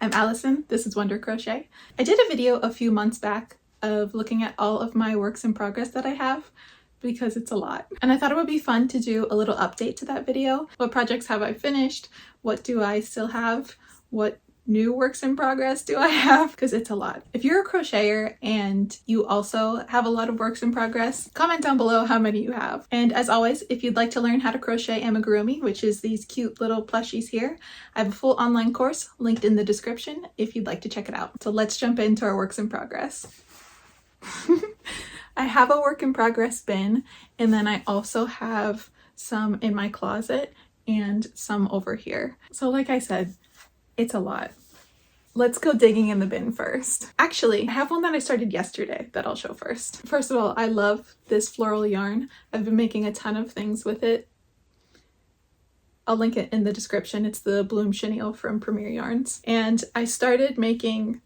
I'm Allison, this is Wonder Crochet. I did a video a few months back of looking at all of my works in progress that I have because it's a lot. And I thought it would be fun to do a little update to that video. What projects have I finished? What do I still have? What new works in progress do I have? Because it's a lot. If you're a crocheter and you also have a lot of works in progress, comment down below how many you have. And as always, if you'd like to learn how to crochet amigurumi, which is these cute little plushies here, I have a full online course linked in the description if you'd like to check it out. So let's jump into our works in progress. I have a work in progress bin, and then I also have some in my closet and some over here. So like I said, it's a lot. Let's go digging in the bin first. Actually, I have one that I started yesterday that I'll show first. First of all, I love this floral yarn. I've been making a ton of things with it. I'll link it in the description. It's the Bloom Chenille from Premier Yarns. And I started making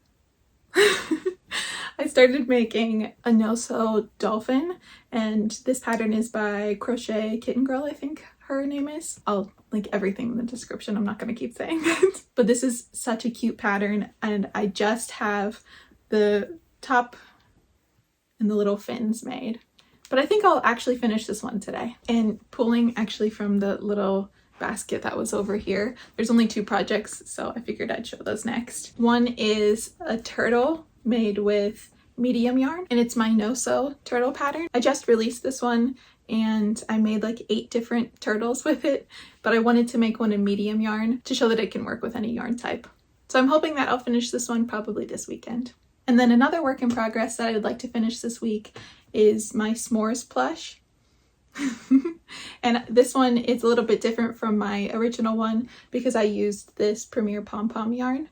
I started making a no-sew dolphin, and this pattern is by Crochet Kitten Girl, I think her name is. I'll link everything in the description. I'm not going to keep saying that. But this is such a cute pattern, and I just have the top and the little fins made. But I think I'll actually finish this one today. And pulling actually from the little basket that was over here, there's only 2 projects, so I figured I'd show those next. One is a turtle made with medium yarn, and it's my no-sew turtle pattern. I just released this one and I made like 8 different turtles with it, but I wanted to make one in medium yarn to show that it can work with any yarn type. So I'm hoping that I'll finish this one probably this weekend. And then another work in progress that I would like to finish this week is my s'mores plush. And this one is a little bit different from my original one because I used this Premier pom-pom yarn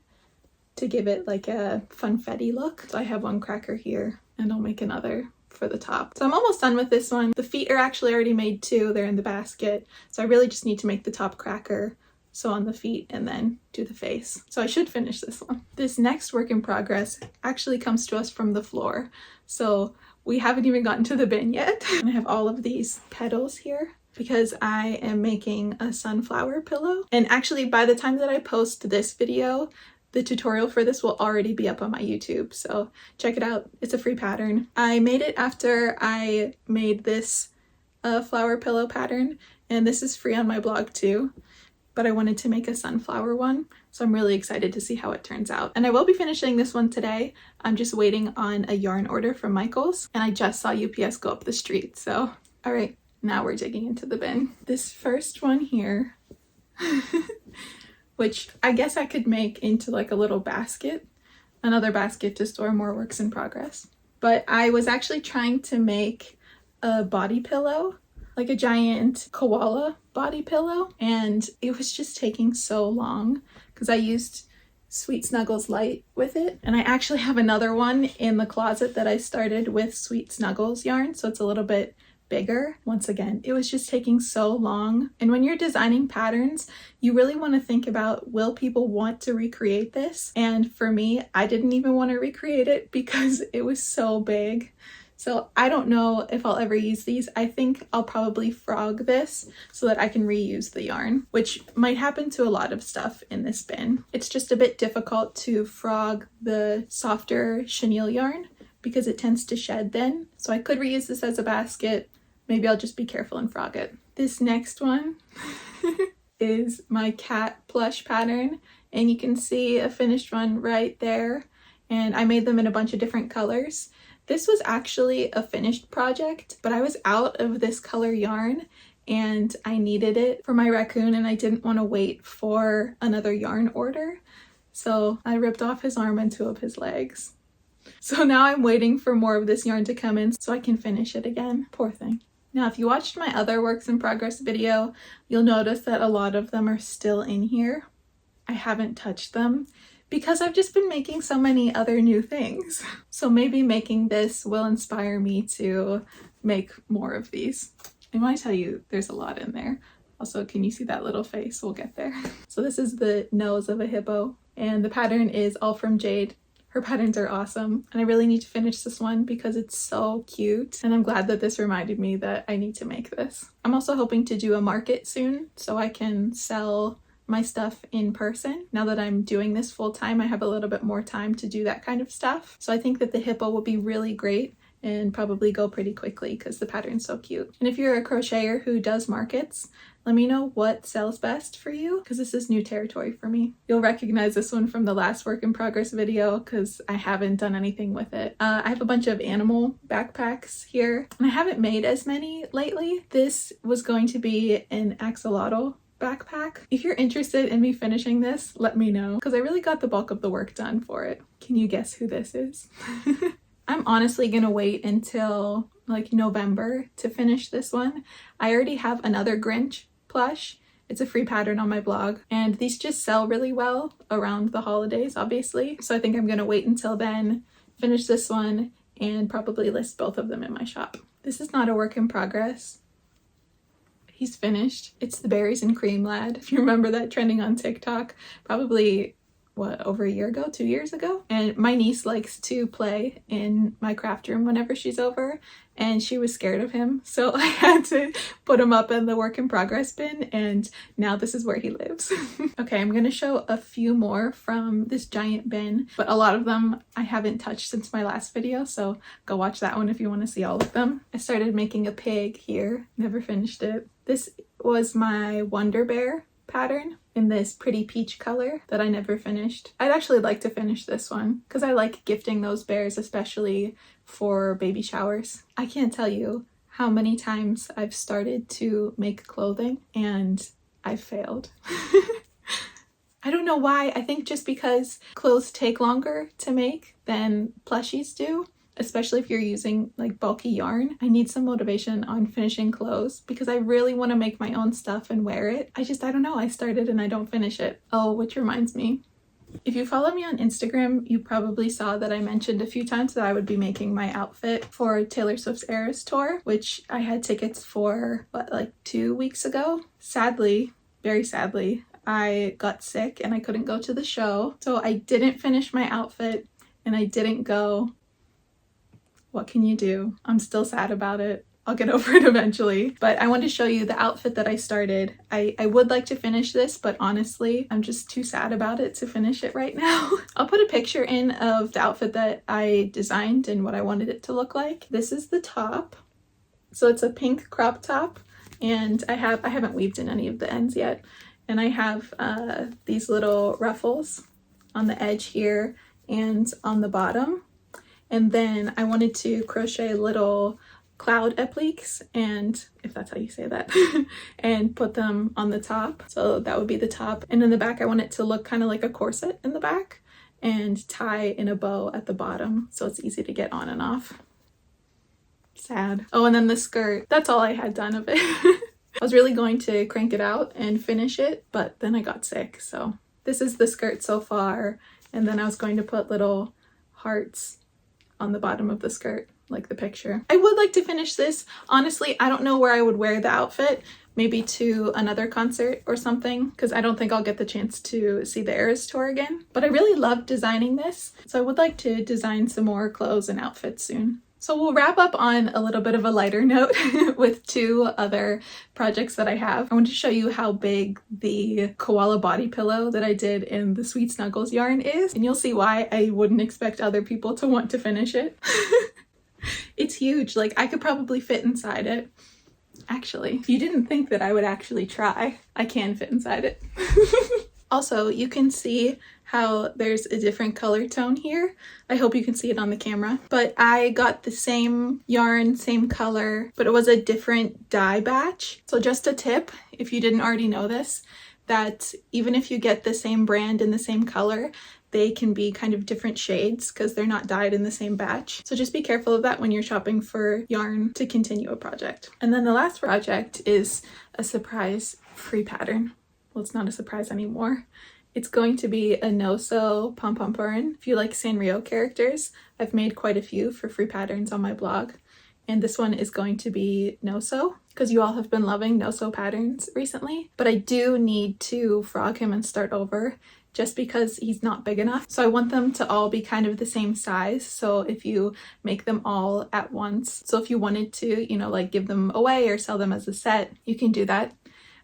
to give it like a funfetti look. So I have one cracker here and I'll make another for the top. So I'm almost done with this one. The feet are actually already made too. They're in the basket. So I really just need to make the top cracker, sew on the feet, and then do the face. So I should finish this one. This next work in progress actually comes to us from the floor. So we haven't even gotten to the bin yet. And I have all of these petals here because I am making a sunflower pillow. And actually by the time that I post this video, the tutorial for this will already be up on my YouTube, so check it out. It's a free pattern. I made it after I made this flower pillow pattern, and this is free on my blog too, but I wanted to make a sunflower one, so I'm really excited to see how it turns out. And I will be finishing this one today. I'm just waiting on a yarn order from Michaels, and I just saw UPS go up the street, so all right, now we're digging into the bin. This first one here which I guess I could make into like a little basket, another basket to store more works in progress. But I was actually trying to make a body pillow, like a giant koala body pillow, and it was just taking so long because I used Sweet Snuggles Light with it. And I actually have another one in the closet that I started with Sweet Snuggles yarn, so it's a little bit bigger. Once again, it was just taking so long. And when you're designing patterns, you really want to think about, will people want to recreate this? And for me, I didn't even want to recreate it because it was so big. So I don't know if I'll ever use these. I think I'll probably frog this so that I can reuse the yarn, which might happen to a lot of stuff in this bin. It's just a bit difficult to frog the softer chenille yarn because it tends to shed then. So I could reuse this as a basket. Maybe I'll just be careful and frog it. This next one is my cat plush pattern, and you can see a finished one right there. And I made them in a bunch of different colors. This was actually a finished project, but I was out of this color yarn and I needed it for my raccoon, and I didn't want to wait for another yarn order. So I ripped off his arm and 2 of his legs. So now I'm waiting for more of this yarn to come in so I can finish it again. Poor thing. Now, if you watched my other works in progress video, you'll notice that a lot of them are still in here. I haven't touched them because I've just been making so many other new things. So maybe making this will inspire me to make more of these. And when I tell you, there's a lot in there. Also, can you see that little face? We'll get there. So this is the nose of a hippo, and the pattern is all from Jade. Her patterns are awesome, and I really need to finish this one because it's so cute, and I'm glad that this reminded me that I need to make this. I'm also hoping to do a market soon so I can sell my stuff in person. Now that I'm doing this full time, I have a little bit more time to do that kind of stuff. So I think that the hippo will be really great and probably go pretty quickly because the pattern's so cute. And if you're a crocheter who does markets, let me know what sells best for you because this is new territory for me. You'll recognize this one from the last work in progress video because I haven't done anything with it. I have a bunch of animal backpacks here and I haven't made as many lately. This was going to be an axolotl backpack. If you're interested in me finishing this, let me know because I really got the bulk of the work done for it. Can you guess who this is? I'm honestly gonna wait until like November to finish this one. I already have another Grinch plush. It's a free pattern on my blog and these just sell really well around the holidays, obviously. So I think I'm gonna wait until then, finish this one, and probably list both of them in my shop. This is not a work in progress. He's finished. It's the berries and cream lad. If you remember that trending on TikTok, probably over a year ago, 2 years ago. And my niece likes to play in my craft room whenever she's over and she was scared of him. So I had to put him up in the work in progress bin and now this is where he lives. Okay, I'm gonna show a few more from this giant bin, but a lot of them I haven't touched since my last video, so go watch that one if you want to see all of them. I started making a pig here, never finished it. This was my Wonder Bear pattern in this pretty peach color that I never finished. I'd actually like to finish this one because I like gifting those bears, especially for baby showers. I can't tell you how many times I've started to make clothing and I've failed. I don't know why. I think just because clothes take longer to make than plushies do. Especially if you're using like bulky yarn. I need some motivation on finishing clothes because I really want to make my own stuff and wear it. I don't know, I started and I don't finish it. Oh, which reminds me, if you follow me on Instagram, you probably saw that I mentioned a few times that I would be making my outfit for Taylor Swift's Eras tour, which I had tickets for, like 2 weeks ago? Sadly, very sadly, I got sick and I couldn't go to the show. So I didn't finish my outfit and I didn't go. What can you do? I'm still sad about it. I'll get over it eventually. But I want to show you the outfit that I started. I would like to finish this, but honestly, I'm just too sad about it to finish it right now. I'll put a picture in of the outfit that I designed and what I wanted it to look like. This is the top. So it's a pink crop top and I haven't weaved in any of the ends yet. And I have these little ruffles on the edge here and on the bottom. And then I wanted to crochet little cloud appliques, and if that's how you say that, and put them on the top. So that would be the top. And in the back, I want it to look kind of like a corset in the back and tie in a bow at the bottom so it's easy to get on and off. Sad. Oh, and then the skirt. That's all I had done of it. I was really going to crank it out and finish it, but then I got sick. So this is the skirt so far. And then I was going to put little hearts on the bottom of the skirt, like the picture. I would like to finish this. Honestly, I don't know where I would wear the outfit. Maybe to another concert or something, because I don't think I'll get the chance to see the Eras tour again. But I really love designing this, so I would like to design some more clothes and outfits soon. So we'll wrap up on a little bit of a lighter note with 2 other projects that I have. I want to show you how big the koala body pillow that I did in the Sweet Snuggles yarn is, and you'll see why I wouldn't expect other people to want to finish it. It's huge, like I could probably fit inside it. Actually, if you didn't think that I would actually try, I can fit inside it. Also, you can see how there's a different color tone here. I hope you can see it on the camera. But I got the same yarn, same color, but it was a different dye batch. So just a tip, if you didn't already know this, that even if you get the same brand and the same color, they can be kind of different shades because they're not dyed in the same batch. So just be careful of that when you're shopping for yarn to continue a project. And then the last project is a surprise free pattern. Well, it's not a surprise anymore. It's going to be a no-sew pom-pom-purin. If you like Sanrio characters, I've made quite a few for free patterns on my blog. And this one is going to be no-sew because you all have been loving no-sew patterns recently. But I do need to frog him and start over just because he's not big enough. So I want them to all be kind of the same size. So if you make them all at once, so if you wanted to, you know, like give them away or sell them as a set, you can do that.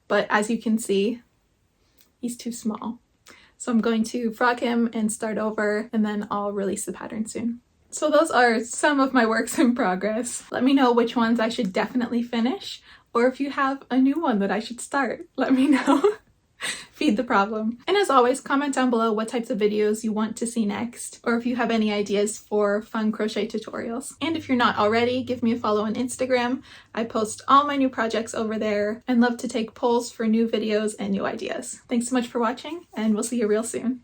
But as you can see, he's too small. So I'm going to frog him and start over, and then I'll release the pattern soon. So those are some of my works in progress. Let me know which ones I should definitely finish, or if you have a new one that I should start, let me know. Feed the problem. And as always, comment down below what types of videos you want to see next, or if you have any ideas for fun crochet tutorials. And if you're not already, give me a follow on Instagram. I post all my new projects over there and love to take polls for new videos and new ideas. Thanks so much for watching, and we'll see you real soon.